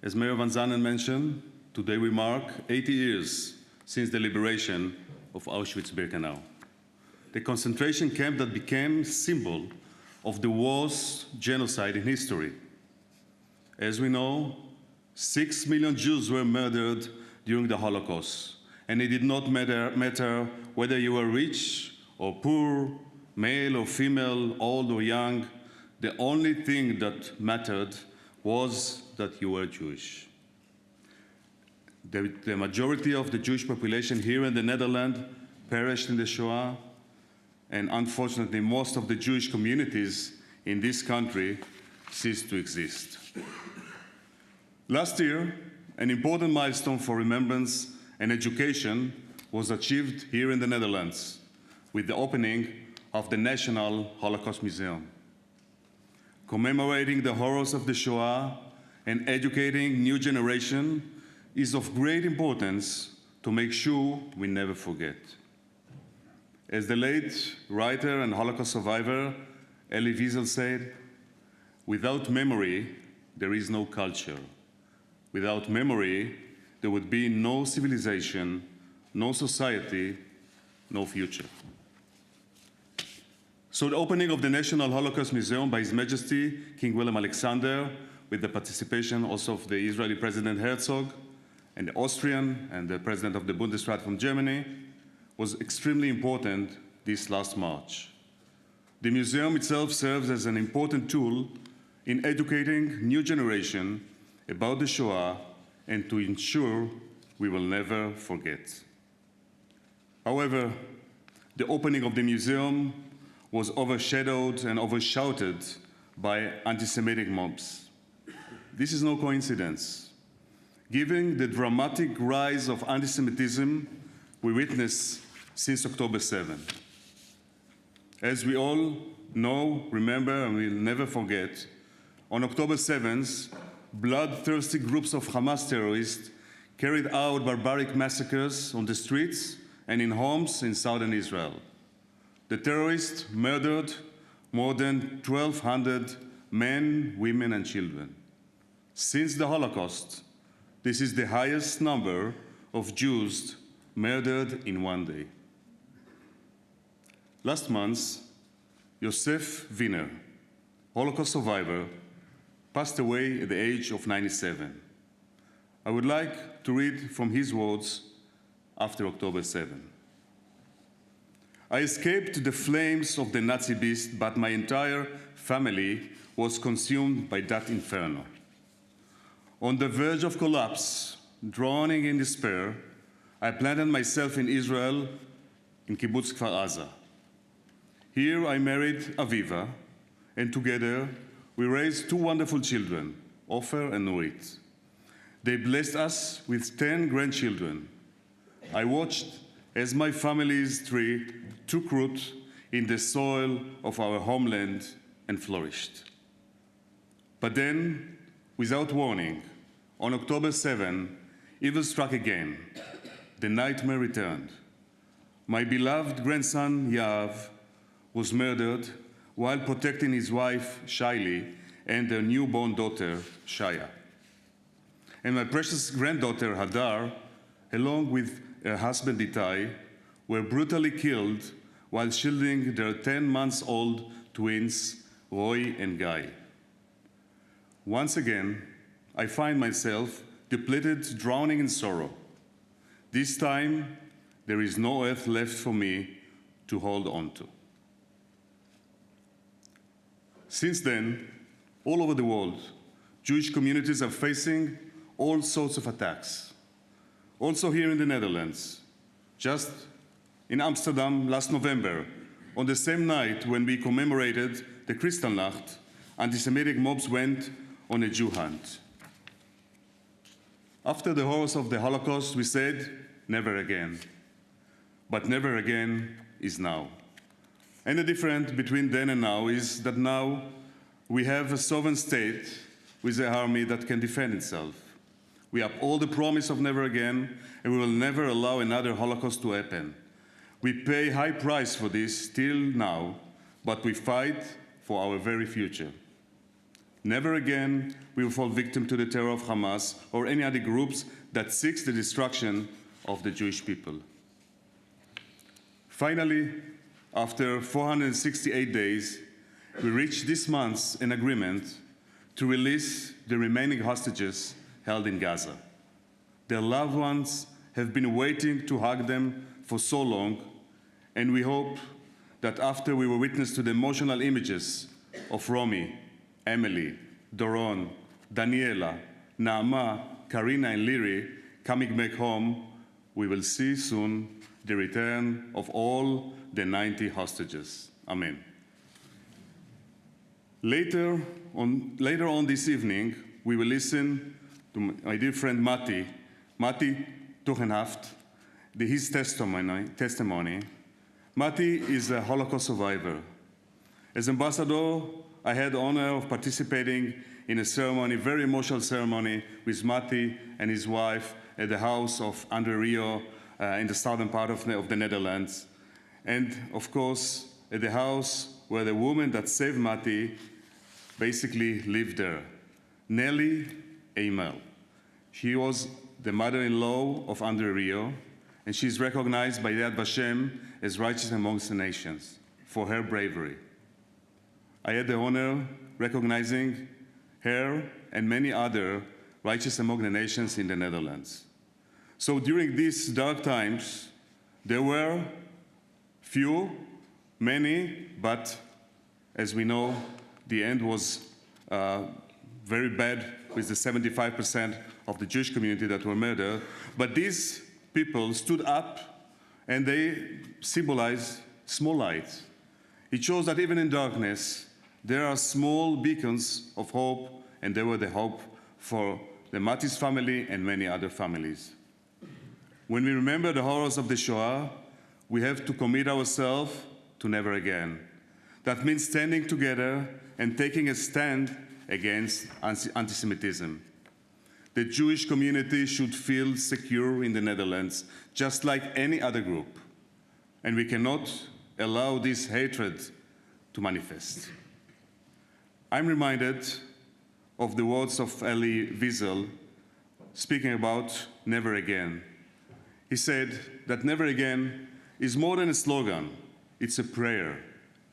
As Mayor Van Zanen mentioned, today we mark 80 years since the liberation of Auschwitz-Birkenau, the concentration camp that became a symbol of the worst genocide in history. As we know, 6 million Jews were murdered during the Holocaust, and it did not matter whether you were rich or poor, male or female, old or young. The only thing that mattered was that you were Jewish. The majority of the Jewish population here in the Netherlands perished in the Shoah, and unfortunately most of the Jewish communities in this country ceased to exist. Last year, an important milestone for remembrance and education was achieved here in the Netherlands with the opening of the National Holocaust Museum. Commemorating the horrors of the Shoah and educating new generation is of great importance to make sure we never forget. As the late writer and Holocaust survivor Elie Wiesel said, "Without memory, there is no culture. Without memory, there would be no civilization, no society, no future." So the opening of the National Holocaust Museum by His Majesty King Willem Alexander, with the participation also of the Israeli President Herzog and the Austrian and the President of the Bundesrat from Germany, was extremely important this last March. The museum itself serves as an important tool in educating new generation about the Shoah and to ensure we will never forget. However, the opening of the museum was overshadowed and overshouted by anti-Semitic mobs. This is no coincidence. Given the dramatic rise of anti-Semitism we witnessed since October 7. As we all know, remember, and will never forget, on October 7th, bloodthirsty groups of Hamas terrorists carried out barbaric massacres on the streets and in homes in southern Israel. The terrorists murdered more than 1,200 men, women, and children. Since the Holocaust, this is the highest number of Jews murdered in one day. Last month, Yosef Wiener, Holocaust survivor, passed away at the age of 97. I would like to read from his words after October 7. "I escaped the flames of the Nazi beast, but my entire family was consumed by that inferno. On the verge of collapse, drowning in despair, I planted myself in Israel, in Kibbutz Kfar Aza. Here I married Aviva, and together we raised two wonderful children, Ofer and Nurit. They blessed us with 10 grandchildren. I watched as my family's tree took root in the soil of our homeland and flourished. But then, without warning, on October 7, evil struck again. The nightmare returned. My beloved grandson, Yav, was murdered while protecting his wife, Shaili, and their newborn daughter, Shaya. And my precious granddaughter, Hadar, along with her husband, Itai, were brutally killed while shielding their 10-month-old twins, Roy and Guy. Once again, I find myself depleted, drowning in sorrow. This time, there is no earth left for me to hold on to." Since then, all over the world, Jewish communities are facing all sorts of attacks. Also here in the Netherlands, just in Amsterdam last November, on the same night when we commemorated the Kristallnacht, anti-Semitic mobs went on a Jew hunt. After the horrors of the Holocaust, we said, never again. But never again is now. And the difference between then and now is that now we have a sovereign state with an army that can defend itself. We uphold the promise of never again, and we will never allow another Holocaust to happen. We pay high price for this still now, but we fight for our very future. Never again we will fall victim to the terror of Hamas or any other groups that seeks the destruction of the Jewish people. Finally, after 468 days, we reached this month an agreement to release the remaining hostages held in Gaza. Their loved ones have been waiting to hug them for so long, and we hope that after we were witness to the emotional images of Romy, Emily, Doron, Daniela, Naama, Karina, and Liri coming back home, we will see soon the return of all the 90 hostages. Amen. Later on this evening, we will listen to my dear friend Mati Tugendhaft, his testimony. Mati is a Holocaust survivor. As ambassador, I had the honor of participating in a ceremony, very emotional ceremony, with Mati and his wife at the house of Andre Rio in the southern part of the Netherlands. And of course, at the house where the woman that saved Mati basically lived there, Nelly Amel. She was the mother-in-law of Andre Rio, and she's recognized by Yad Vashem as righteous amongst the nations for her bravery. I had the honor recognizing her and many other righteous among the nations in the Netherlands. So during these dark times, there were few, many, but as we know, the end was very bad with the 75% of the Jewish community that were murdered. But these people stood up and they symbolize small light. It shows that even in darkness, there are small beacons of hope, and they were the hope for the Mati's family and many other families. When we remember the horrors of the Shoah, we have to commit ourselves to never again. That means standing together and taking a stand against anti-Semitism. The Jewish community should feel secure in the Netherlands, just like any other group. And we cannot allow this hatred to manifest. I'm reminded of the words of Elie Wiesel speaking about never again. He said that never again is more than a slogan. It's a prayer,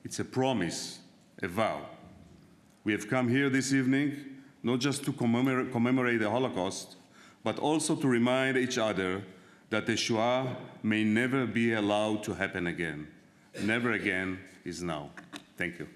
it's a promise, a vow. We have come here this evening not just to commemorate the Holocaust, but also to remind each other that the Shoah may never be allowed to happen again. Never again is now. Thank you.